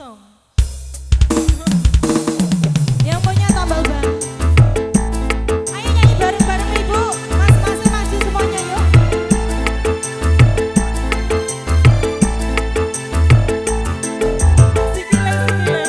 kosong. Yang punya tambal ban. Ayo nyanyi bareng-bareng ibu. Mas-masnya maju semuanya yuk. Sikile-sikile.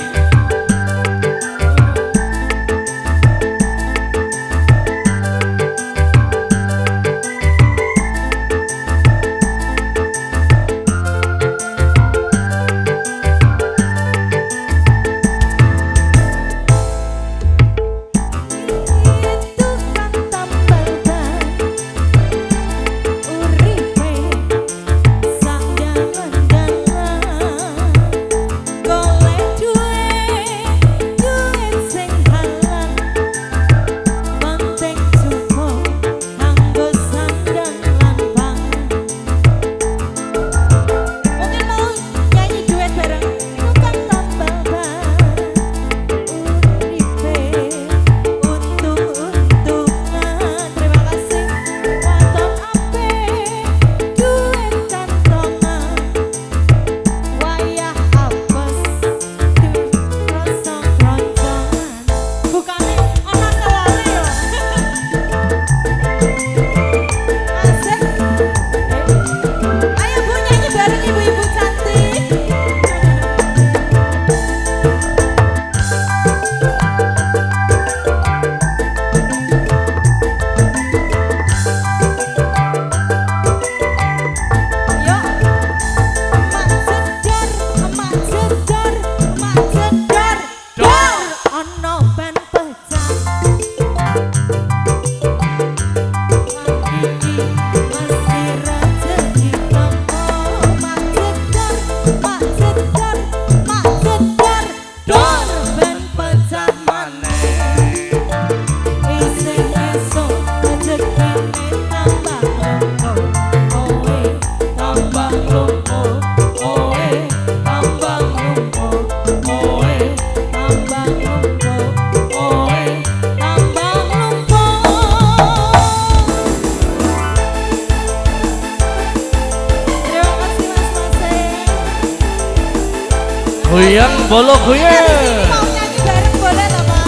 Goyang bolo goyang. Mau nyanyi bareng boleh loh Pak.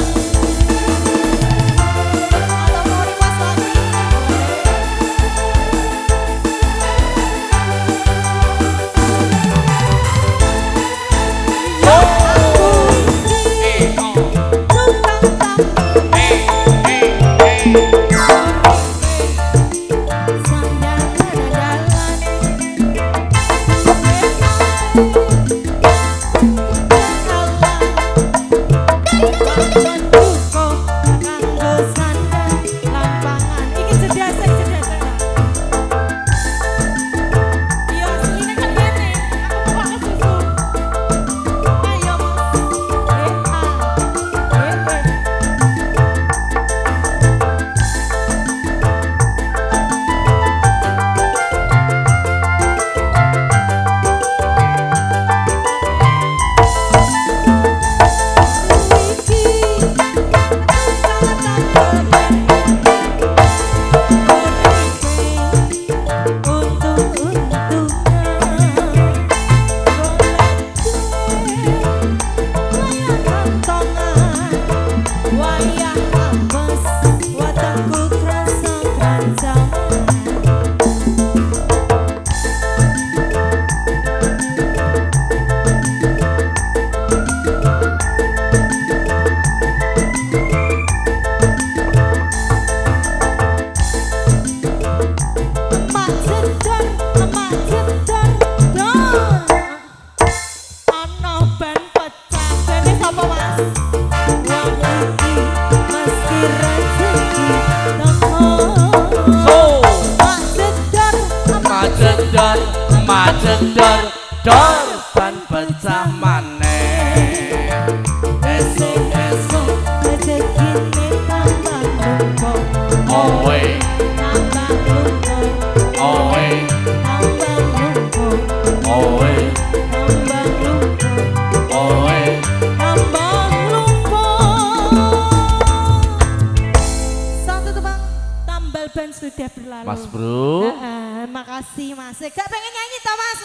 Atau mau request lagi? Dor ban pecah maneh. Esuk-esuk rezekine tambah lumpur. Owe Tambah lumpur. owe Tambah lumpur. owe Tambah lumpur. owe. Tambah lumpur. Satu tuh Bang, tambal ban sudah berlalu. Mas Bro. Makasih Mas. Gak pengen nyanyi toh Mas?